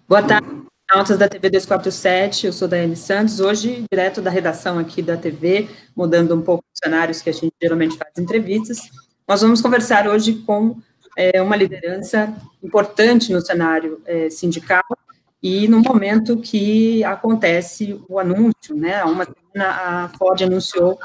Boa tarde, internautas da TV 247, eu sou Daiane Santos, hoje direto da redação aqui da TV, mudando um pouco os cenários que a gente geralmente faz entrevistas. Nós vamos conversar hoje com uma liderança importante no cenário sindical e no momento que acontece o anúncio, né, há uma semana a Ford anunciou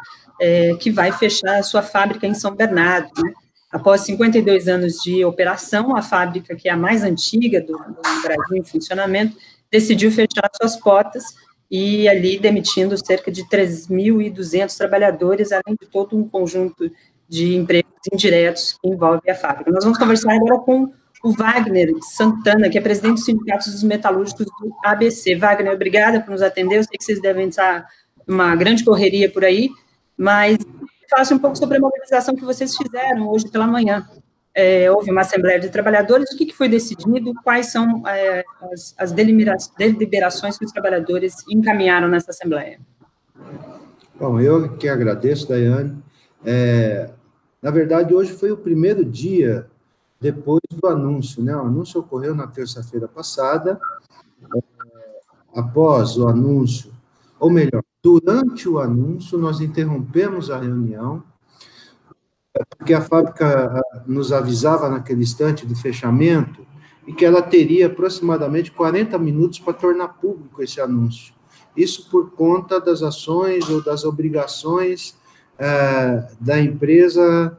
que vai fechar a sua fábrica em São Bernardo, né? Após 52 anos de operação, a fábrica, que é a mais antiga do Brasil em funcionamento, decidiu fechar suas portas e ali demitindo cerca de 3.200 trabalhadores, além de todo um conjunto de empregos indiretos que envolve a fábrica. Nós vamos conversar agora com o Wagner Santana, que é presidente do Sindicato dos Metalúrgicos do ABC. Wagner, obrigada por nos atender, eu sei que vocês devem estar numa grande correria por aí, mas falasse um pouco sobre a mobilização que vocês fizeram hoje pela manhã. Houve uma Assembleia de Trabalhadores, o que foi decidido, quais são as deliberações que os trabalhadores encaminharam nessa Assembleia? Bom, eu que agradeço, Daiane. Na verdade, hoje foi o primeiro dia depois do anúncio, né? O anúncio ocorreu na terça-feira passada. Após o anúncio, ou melhor, durante o anúncio, nós interrompemos a reunião, porque a fábrica nos avisava naquele instante do fechamento e que ela teria aproximadamente 40 minutos para tornar público esse anúncio. Isso por conta das ações ou das obrigações da empresa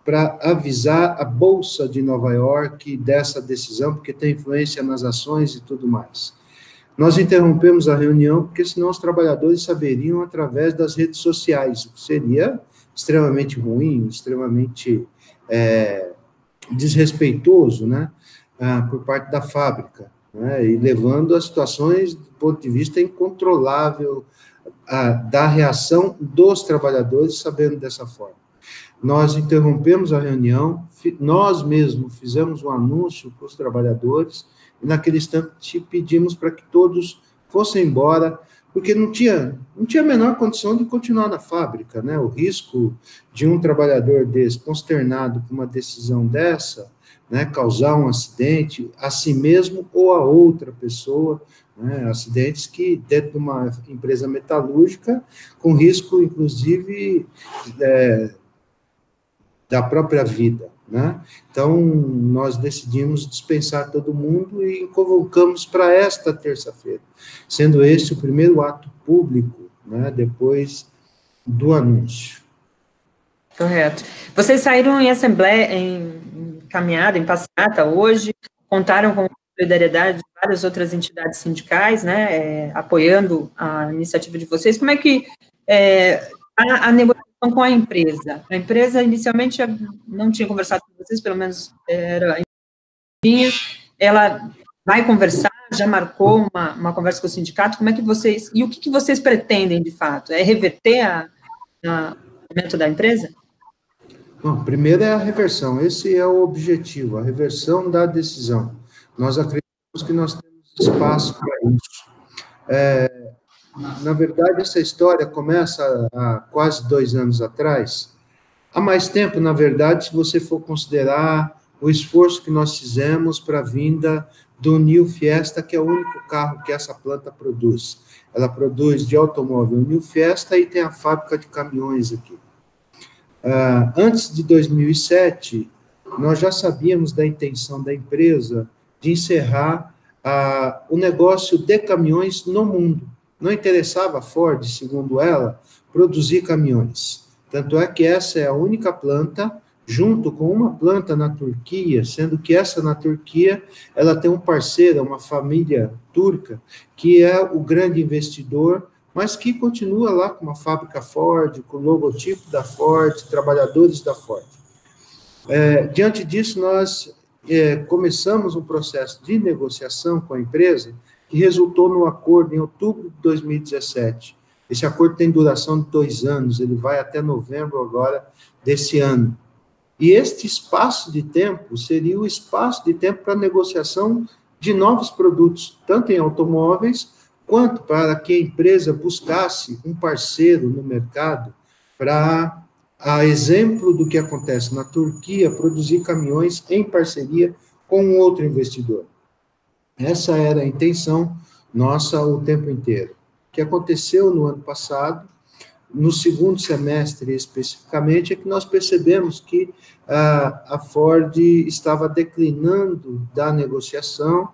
para avisar a Bolsa de Nova York dessa decisão, porque tem influência nas ações e tudo mais. Nós interrompemos a reunião, porque senão os trabalhadores saberiam através das redes sociais, o que seria extremamente ruim, extremamente desrespeitoso, né, por parte da fábrica, né, e levando a situações, do ponto de vista incontrolável, da reação dos trabalhadores, sabendo dessa forma. Nós interrompemos a reunião, nós mesmos fizemos um anúncio para os trabalhadores, e naquele instante pedimos para que todos fossem embora, porque não tinha a menor condição de continuar na fábrica, né? O risco de um trabalhador desse, consternado com uma decisão dessa, né, causar um acidente a si mesmo ou a outra pessoa, né, acidentes que, dentro de uma empresa metalúrgica, com risco, inclusive, da própria vida, né? Então, nós decidimos dispensar todo mundo e convocamos para esta terça-feira, sendo este o primeiro ato público, né, depois do anúncio. Correto. Vocês saíram em assembleia, em caminhada, em passeata hoje, contaram com a solidariedade de várias outras entidades sindicais, né, apoiando a iniciativa de vocês. Como é que a negociação com a empresa? A empresa, inicialmente, não tinha conversado com vocês, pelo menos ela vai conversar, já marcou uma conversa com o sindicato, como é que vocês, e o que vocês pretendem, de fato? É reverter o momento da empresa? Bom, primeiro é a reversão, esse é o objetivo, a reversão da decisão. Nós acreditamos que nós temos espaço para isso. Na verdade, essa história começa há quase 2 anos atrás. Há mais tempo, na verdade, se você for considerar o esforço que nós fizemos para a vinda do New Fiesta, que é o único carro que essa planta produz. Ela produz de automóvel New Fiesta e tem a fábrica de caminhões aqui. Antes de 2007, nós já sabíamos da intenção da empresa de encerrar o negócio de caminhões no mundo. Não interessava a Ford, segundo ela, produzir caminhões. Tanto é que essa é a única planta, junto com uma planta na Turquia, sendo que essa na Turquia, ela tem um parceiro, uma família turca, que é o grande investidor, mas que continua lá com uma fábrica Ford, com o logotipo da Ford, trabalhadores da Ford. Diante disso, nós começamos um processo de negociação com a empresa, que resultou no acordo em outubro de 2017. Esse acordo tem duração de 2 anos, ele vai até novembro agora desse ano. E este espaço de tempo seria o espaço de tempo para negociação de novos produtos, tanto em automóveis, quanto para que a empresa buscasse um parceiro no mercado para, a exemplo do que acontece na Turquia, produzir caminhões em parceria com um outro investidor. Essa era a intenção nossa o tempo inteiro. O que aconteceu no ano passado, no segundo semestre especificamente, é que nós percebemos que a Ford estava declinando da negociação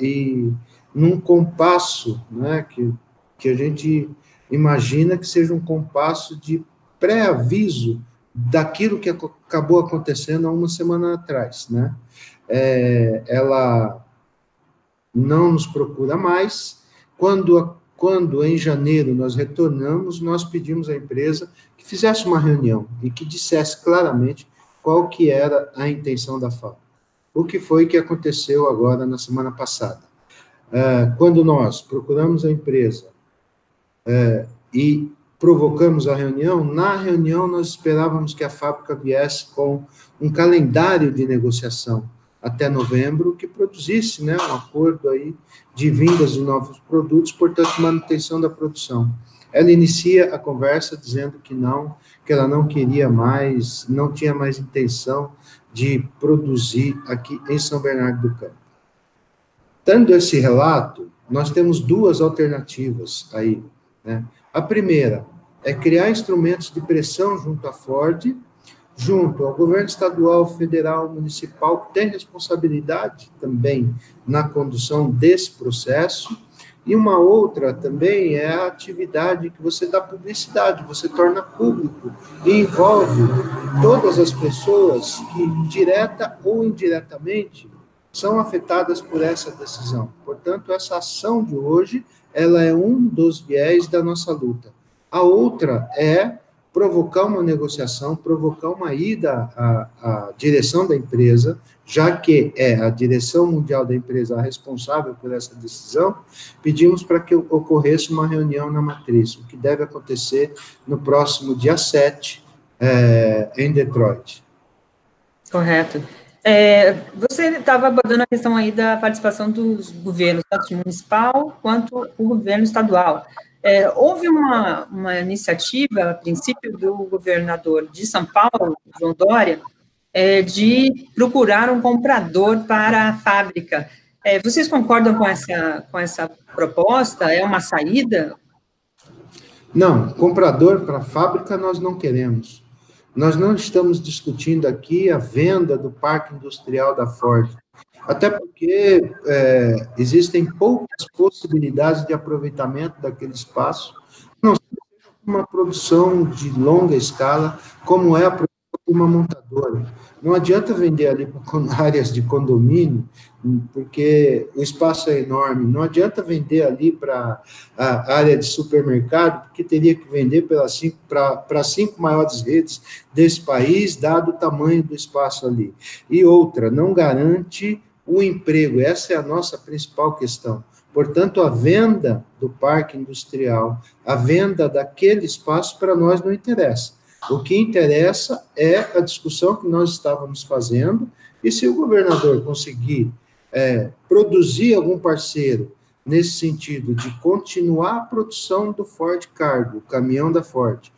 e num compasso, né, que a gente imagina que seja um compasso de pré-aviso daquilo que acabou acontecendo há uma semana atrás, né? Ela não nos procura mais. Quando em janeiro nós retornamos, nós pedimos à empresa que fizesse uma reunião e que dissesse claramente qual que era a intenção da fábrica. O que foi que aconteceu agora na semana passada? Quando nós procuramos a empresa e provocamos a reunião, na reunião nós esperávamos que a fábrica viesse com um calendário de negociação até novembro, que produzisse, né, um acordo aí de vindas de novos produtos, portanto, manutenção da produção. Ela inicia a conversa dizendo que não, que ela não queria mais, não tinha mais intenção de produzir aqui em São Bernardo do Campo. Dando esse relato, nós temos duas alternativas aí, né? A primeira é criar instrumentos de pressão junto à Ford, junto ao governo estadual, federal, municipal, que tem responsabilidade também na condução desse processo, e uma outra também é a atividade que você dá publicidade, você torna público e envolve todas as pessoas que, direta ou indiretamente, são afetadas por essa decisão. Portanto, essa ação de hoje, ela é um dos viés da nossa luta. A outra é provocar uma negociação, provocar uma ida à direção da empresa, já que é a direção mundial da empresa a responsável por essa decisão, pedimos para que ocorresse uma reunião na matriz, o que deve acontecer no próximo dia 7, em Detroit. Correto. Você estava abordando a questão aí da participação dos governos, tanto municipal quanto o governo estadual. Houve uma iniciativa, a princípio, do governador de São Paulo, João Dória, de procurar um comprador para a fábrica. Vocês concordam com essa proposta? É uma saída? Não, comprador para a fábrica nós não queremos. Nós não estamos discutindo aqui a venda do parque industrial da Ford, até porque existem poucas possibilidades de aproveitamento daquele espaço, não seja uma produção de longa escala, como é a produção de uma montadora. Não adianta vender ali para áreas de condomínio, porque o espaço é enorme. Não adianta vender ali para a área de supermercado, porque teria que vender para 5 maiores redes desse país, dado o tamanho do espaço ali. E outra, não garante o emprego. Essa é a nossa principal questão. Portanto, a venda do parque industrial, a venda daquele espaço, para nós não interessa. O que interessa é a discussão que nós estávamos fazendo, e se o governador conseguir produzir algum parceiro nesse sentido de continuar a produção do Ford Cargo, o caminhão da Ford,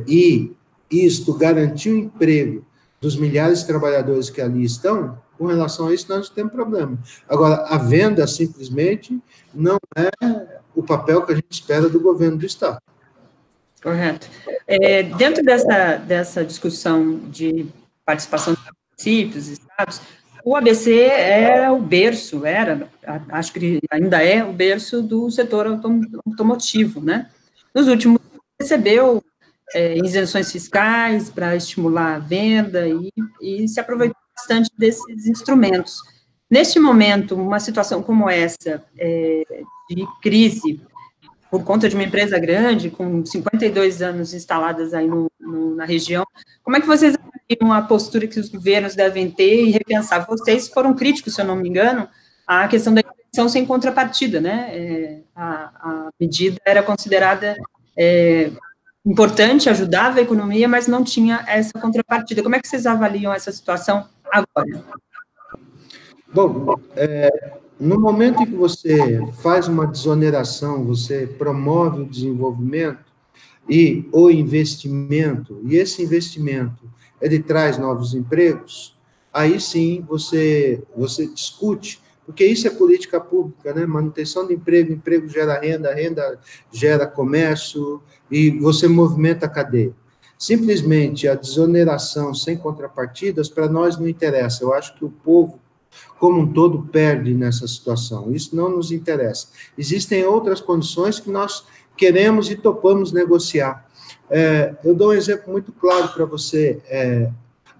e isto garantir o emprego dos milhares de trabalhadores que ali estão, com relação a isso, nós não temos problema. Agora, a venda, simplesmente, não é o papel que a gente espera do governo do Estado. Correto. Dentro dessa discussão de participação dos municípios, estados, o ABC era o berço, acho que ainda é o berço do setor automotivo, né? Nos últimos anos, recebeu isenções fiscais para estimular a venda e se aproveitou bastante desses instrumentos. Neste momento, uma situação como essa, de crise, por conta de uma empresa grande, com 52 anos instaladas aí na região, como é que vocês avaliam a postura que os governos devem ter e repensar? Vocês foram críticos, se eu não me engano, à questão da isenção sem contrapartida, né? A medida era considerada importante, ajudava a economia, mas não tinha essa contrapartida. Como é que vocês avaliam essa situação agora? Bom, no momento em que você faz uma desoneração, você promove o desenvolvimento e o investimento, e esse investimento, ele traz novos empregos, aí sim você discute, porque isso é política pública, né? Manutenção de emprego, emprego gera renda, renda gera comércio, e você movimenta a cadeia. Simplesmente a desoneração sem contrapartidas, para nós não interessa. Eu acho que o povo, como um todo, perde nessa situação. Isso não nos interessa. Existem outras condições que nós queremos e topamos negociar. Eu dou um exemplo muito claro para você.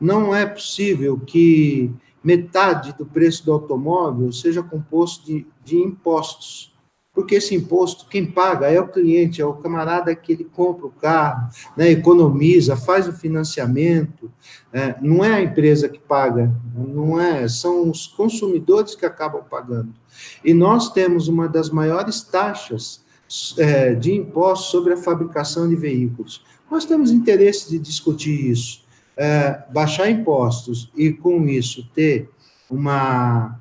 Não é possível que metade do preço do automóvel seja composto de impostos, porque esse imposto, quem paga é o cliente, é o camarada que ele compra o carro, né, economiza, faz o financiamento, não é a empresa que paga, não é, são os consumidores que acabam pagando. E nós temos uma das maiores taxas de impostos sobre a fabricação de veículos. Nós temos interesse de discutir isso, baixar impostos e, com isso, ter uma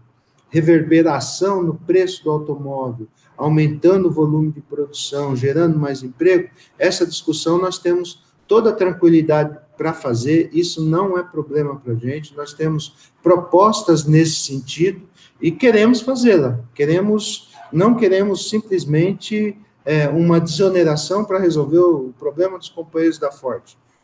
reverberação no preço do automóvel, aumentando o volume de produção, gerando mais emprego, essa discussão nós temos toda a tranquilidade para fazer, isso não é problema para a gente, nós temos propostas nesse sentido e queremos fazê-la, não queremos simplesmente uma desoneração para resolver o problema dos companheiros da Ford,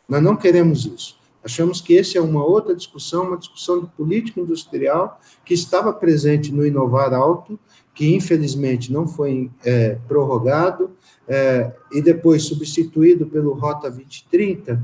nós não queremos isso. Achamos que essa é uma outra discussão, uma discussão de política industrial que estava presente no Inovar Alto, que infelizmente não foi prorrogado, e depois substituído pelo Rota 2030,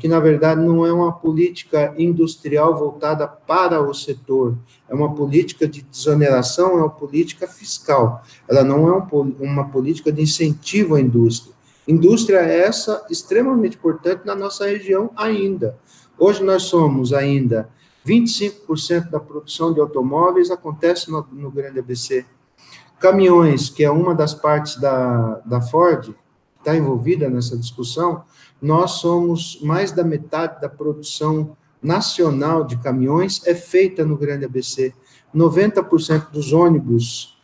que na verdade não é uma política industrial voltada para o setor, é uma política de desoneração, é uma política fiscal, ela não é uma política de incentivo à indústria. Indústria essa extremamente importante na nossa região ainda. Hoje nós somos ainda 25% da produção de automóveis acontece no Grande ABC. Caminhões, que é uma das partes da Ford, está envolvida nessa discussão, nós somos mais da metade da produção nacional de caminhões é feita no Grande ABC. 90% dos ônibus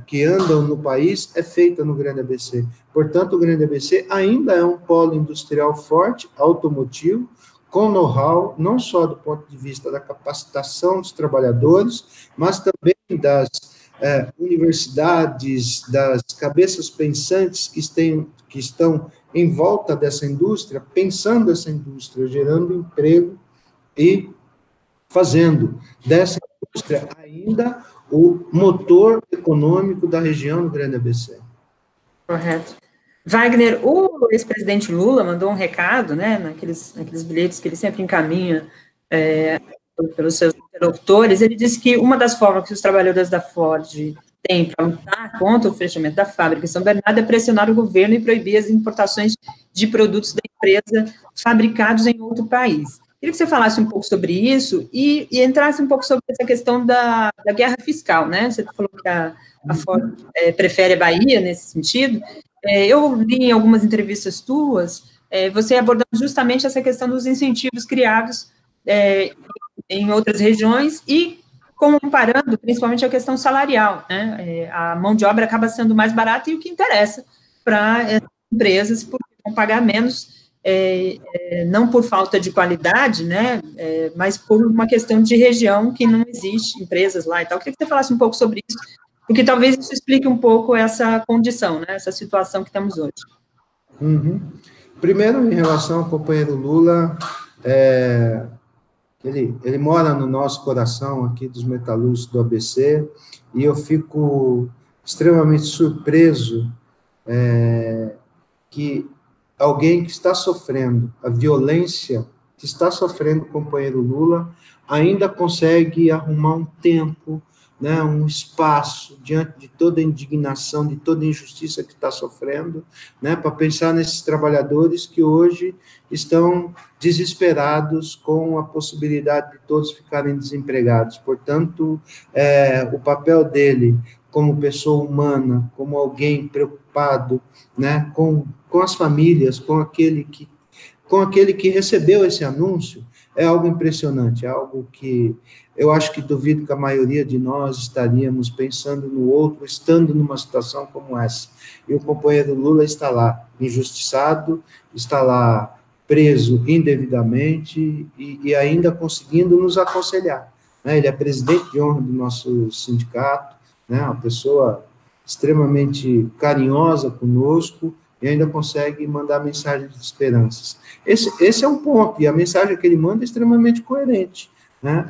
que andam no país é feita no Grande ABC. Portanto, o Grande ABC ainda é um polo industrial forte, automotivo, com know-how, não só do ponto de vista da capacitação dos trabalhadores, mas também das universidades, das cabeças pensantes que estão em volta dessa indústria, pensando essa indústria, gerando emprego e fazendo dessa indústria ainda o motor econômico da região do Grande ABC. Correto. Wagner, o ex-presidente Lula mandou um recado, né, naqueles bilhetes que ele sempre encaminha pelos seus interlocutores. Ele disse que uma das formas que os trabalhadores da Ford têm para lutar contra o fechamento da fábrica em São Bernardo é pressionar o governo e proibir as importações de produtos da empresa fabricados em outro país. Queria que você falasse um pouco sobre isso e entrasse um pouco sobre essa questão da guerra fiscal, né? Você falou que a Ford prefere a Bahia nesse sentido. Eu li em algumas entrevistas tuas, você abordando justamente essa questão dos incentivos criados em outras regiões e comparando principalmente a questão salarial, né? A mão de obra acaba sendo mais barata e o que interessa para as empresas, porque vão pagar menos, não por falta de qualidade, né? Mas por uma questão de região que não existe empresas lá e tal. Eu queria que você falasse um pouco sobre isso, porque talvez isso explique um pouco essa condição, né? Essa situação que temos hoje. Uhum. Primeiro, em relação ao companheiro Lula, ele mora no nosso coração aqui dos metalúrgicos do ABC, e eu fico extremamente surpreso que alguém que está sofrendo a violência que está sofrendo o companheiro Lula ainda consegue arrumar um tempo, né, um espaço diante de toda a indignação, de toda a injustiça que está sofrendo, né, para pensar nesses trabalhadores que hoje estão desesperados com a possibilidade de todos ficarem desempregados. Portanto, o papel dele como pessoa humana, como alguém preocupado, né, com as famílias, com aquele que recebeu esse anúncio, é algo impressionante, é algo que eu acho que duvido que a maioria de nós estaríamos pensando no outro, estando numa situação como essa. E o companheiro Lula está lá, injustiçado, está lá preso indevidamente e ainda conseguindo nos aconselhar, né? Ele é presidente de honra do nosso sindicato, né? Uma pessoa extremamente carinhosa conosco e ainda consegue mandar mensagens de esperanças. Esse é um ponto, e a mensagem que ele manda é extremamente coerente, né?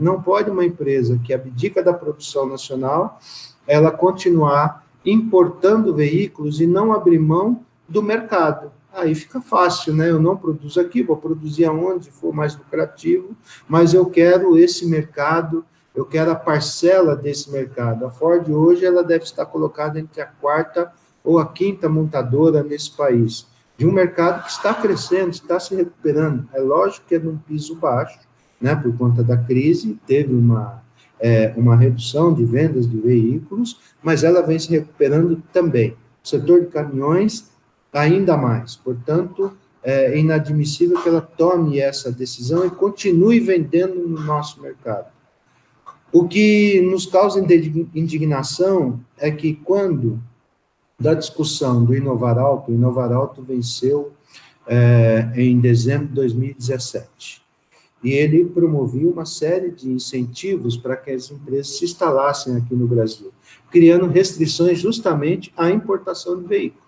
Não pode uma empresa que abdica da produção nacional, ela continuar importando veículos e não abrir mão do mercado. Aí fica fácil, né? Eu não produzo aqui, vou produzir aonde for mais lucrativo, mas eu quero esse mercado, eu quero a parcela desse mercado. A Ford hoje ela deve estar colocada entre a quarta ou a quinta montadora nesse país, de um mercado que está crescendo, está se recuperando. É lógico que é num piso baixo, né? Por conta da crise, teve uma redução de vendas de veículos, mas ela vem se recuperando também. O setor de caminhões, ainda mais. Portanto, é inadmissível que ela tome essa decisão e continue vendendo no nosso mercado. O que nos causa indignação é que, quando da discussão do Inovar Alto, o Inovar Alto venceu em dezembro de 2017. E ele promovia uma série de incentivos para que as empresas se instalassem aqui no Brasil, criando restrições justamente à importação de veículos,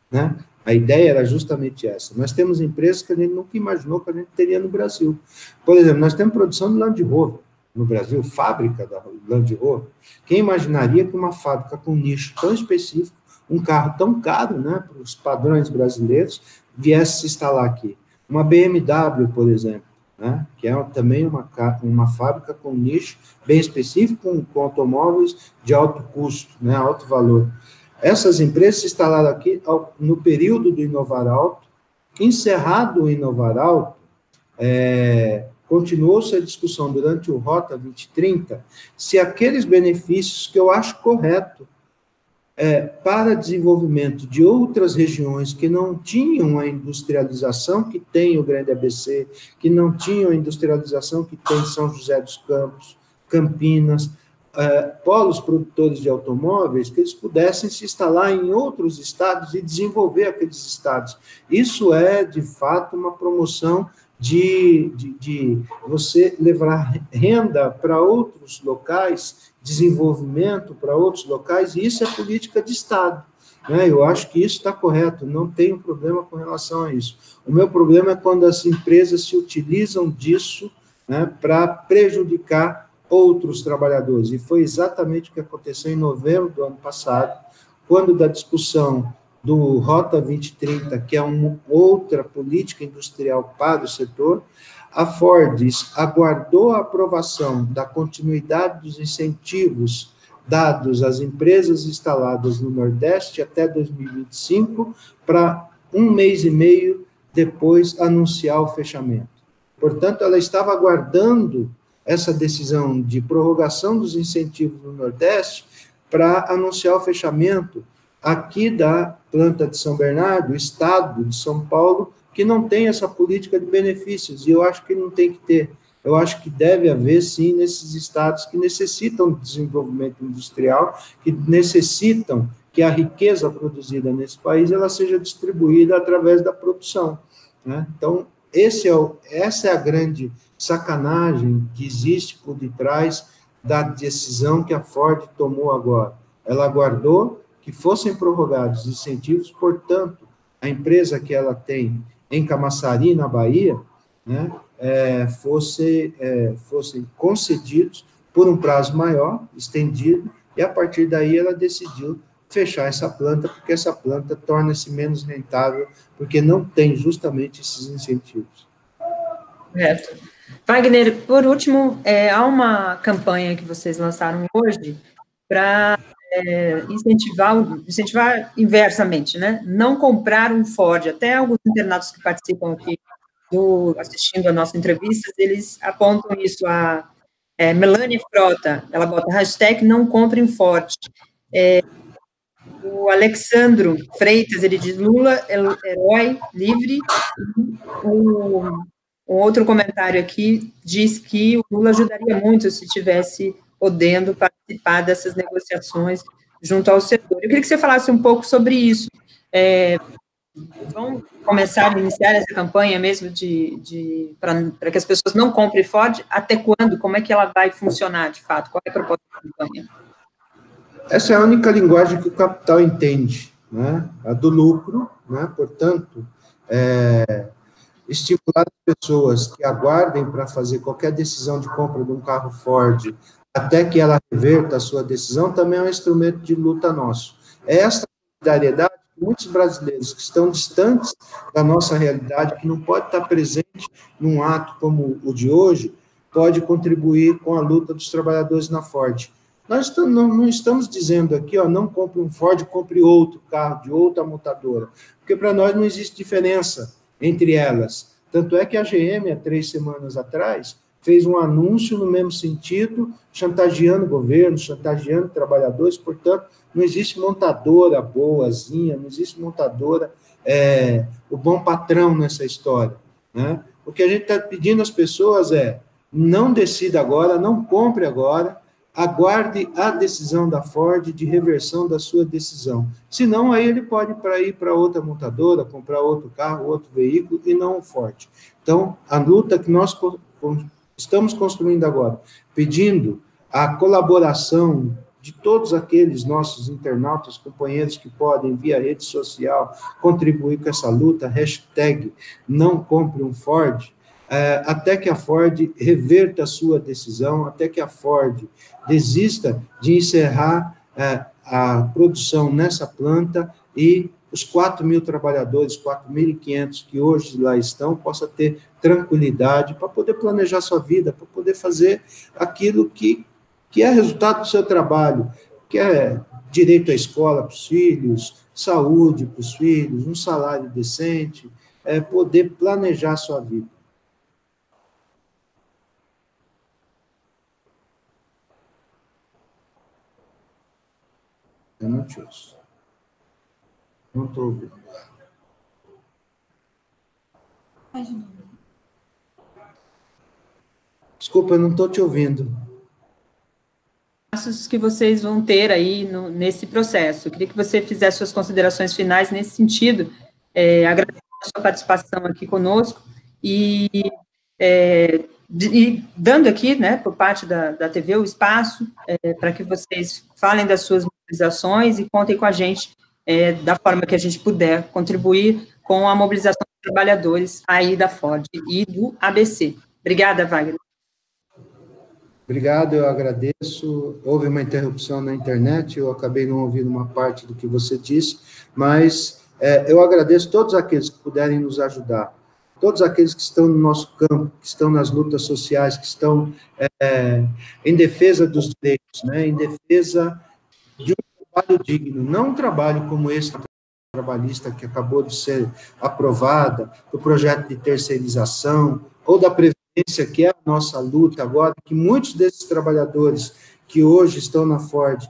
né? A ideia era justamente essa. Nós temos empresas que a gente nunca imaginou que a gente teria no Brasil. Por exemplo, nós temos produção de Land Rover no Brasil, fábrica da Land Rover. Quem imaginaria que uma fábrica com um nicho tão específico, um carro tão caro, né, para os padrões brasileiros, viesse se instalar aqui? Uma BMW, por exemplo, né, que é também uma fábrica com um nicho bem específico, com automóveis de alto custo, né, alto valor. Essas empresas se instalaram aqui no período do Inovar Alto. Encerrado o Inovar Alto, continuou-se a discussão durante o Rota 2030, se aqueles benefícios que eu acho correto para desenvolvimento de outras regiões que não tinham a industrialização que tem o Grande ABC, que não tinham a industrialização que tem São José dos Campos, Campinas, polos produtores de automóveis, que eles pudessem se instalar em outros estados e desenvolver aqueles estados. Isso é, de fato, uma promoção de você levar renda para outros locais, desenvolvimento para outros locais, e isso é política de Estado, né? Eu acho que isso está correto, não tenho problema com relação a isso. O meu problema é quando as empresas se utilizam disso, né, para prejudicar outros trabalhadores, e foi exatamente o que aconteceu em novembro do ano passado, quando da discussão do Rota 2030, que é uma outra política industrial para o setor, a Ford aguardou a aprovação da continuidade dos incentivos dados às empresas instaladas no Nordeste até 2025, para um mês e meio depois anunciar o fechamento. Portanto, ela estava aguardando essa decisão de prorrogação dos incentivos no Nordeste para anunciar o fechamento aqui da planta de São Bernardo, estado de São Paulo, que não tem essa política de benefícios, e eu acho que não tem que ter. Eu acho que deve haver, sim, nesses estados que necessitam de desenvolvimento industrial, que necessitam que a riqueza produzida nesse país ela seja distribuída através da produção, né? Então, essa é a grande sacanagem que existe por detrás da decisão que a Ford tomou agora. Ela aguardou que fossem prorrogados incentivos, portanto, a empresa que ela tem em Camaçari, na Bahia, né, fossem concedidos por um prazo maior, estendido, e a partir daí ela decidiu fechar essa planta, porque essa planta torna-se menos rentável, porque não tem justamente esses incentivos. Correto. Wagner, por último, há uma campanha que vocês lançaram hoje para incentivar inversamente, né? Não comprar um Ford. Até alguns internautas que participam aqui assistindo a nossa entrevista, eles apontam isso. A Melanie Frota, ela bota hashtag não comprem Ford. O Alexandro Freitas, ele diz Lula, herói, livre. Um outro comentário aqui diz que o Lula ajudaria muito se tivesse podendo participar dessas negociações junto ao setor. Eu queria que você falasse um pouco sobre isso. vão começar a iniciar essa campanha mesmo para que as pessoas não comprem Ford? Até quando? Como é que ela vai funcionar, de fato? Qual é a proposta da campanha? Essa é a única linguagem que o capital entende, né? A do lucro, né? Portanto, estimular as pessoas que aguardem para fazer qualquer decisão de compra de um carro Ford, até que ela reverta a sua decisão, também é um instrumento de luta nosso. É essa solidariedade que muitos brasileiros que estão distantes da nossa realidade, que não pode estar presente num ato como o de hoje, pode contribuir com a luta dos trabalhadores na Ford. Nós não estamos dizendo aqui, não compre um Ford, compre outro carro de outra montadora, porque para nós não existe diferença entre elas. Tanto é que a GM, há 3 semanas atrás, fez um anúncio no mesmo sentido, chantageando o governo, chantageando trabalhadores, portanto, não existe montadora boazinha, não existe montadora, o bom patrão nessa história, né? O que a gente está pedindo às pessoas não decida agora, não compre agora, aguarde a decisão da Ford de reversão da sua decisão. Senão, aí ele pode ir para outra montadora, comprar outro carro, outro veículo, e não o Ford. Então, a luta que nós estamos construindo agora, pedindo a colaboração de todos aqueles nossos internautas, companheiros que podem, via rede social, contribuir com essa luta, hashtag não compre um Ford, até que a Ford reverta a sua decisão, até que a Ford desista de encerrar a produção nessa planta e os 4.000 trabalhadores, 4.500 que hoje lá estão, possam ter tranquilidade para poder planejar sua vida, para poder fazer aquilo que é resultado do seu trabalho, que é direito à escola para os filhos, saúde para os filhos, um salário decente, poder planejar sua vida. Eu não te ouço. Não estou ouvindo. Desculpa, eu não estou te ouvindo. Passos que vocês vão ter aí nesse processo. Eu queria que você fizesse suas considerações finais nesse sentido. Agradeço a sua participação aqui conosco e dando aqui, né, por parte da TV, o espaço para que vocês falem das suas mobilizações e contem com a gente da forma que a gente puder contribuir com a mobilização dos trabalhadores aí da Ford e do ABC. Obrigada, Wagner. Obrigado, eu agradeço. Houve uma interrupção na internet, eu acabei não ouvindo uma parte do que você disse, mas eu agradeço todos aqueles que puderem nos ajudar, todos aqueles que estão no nosso campo, que estão nas lutas sociais, que estão em defesa dos direitos, né, em defesa de um trabalho digno, não um trabalho como esse trabalhista que acabou de ser aprovada, do projeto de terceirização, ou da previdência, que é a nossa luta agora, que muitos desses trabalhadores que hoje estão na Ford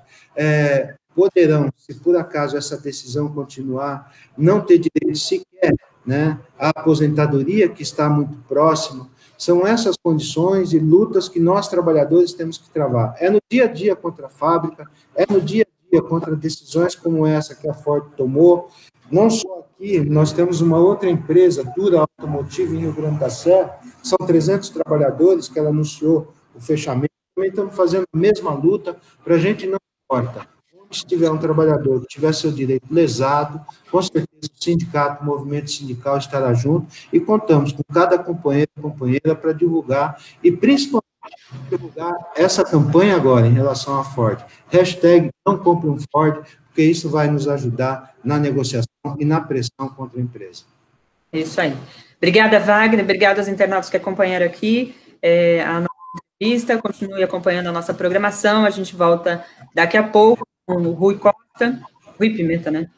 poderão, se por acaso essa decisão continuar, não ter direito sequer, né, à aposentadoria, que está muito próxima. São essas condições e lutas que nós, trabalhadores, temos que travar. É no dia a dia contra a fábrica, é no dia a dia contra decisões como essa que a Ford tomou. Não só aqui, nós temos uma outra empresa, Dura Automotive, em Rio Grande do Sul, são 300 trabalhadores que ela anunciou o fechamento. Também estamos fazendo a mesma luta, para a gente não importa. Se tiver um trabalhador que tiver seu direito lesado, com certeza o sindicato, o movimento sindical estará junto e contamos com cada companheiro e companheira para divulgar e principalmente divulgar essa campanha agora em relação à Ford. Hashtag não compre um Ford, porque isso vai nos ajudar na negociação e na pressão contra a empresa. É isso aí. Obrigada, Wagner. Obrigada aos internautas que acompanharam aqui a nossa entrevista. Continue acompanhando a nossa programação. A gente volta daqui a pouco com o Rui Costa. Rui Pimenta, né?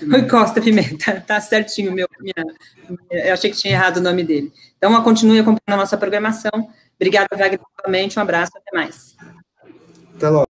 Rui Costa Pimenta. Tá certinho eu achei que tinha errado o nome dele. Então, continue acompanhando a nossa programação. Obrigada, Wagner, novamente. Um abraço. Até mais. Até logo.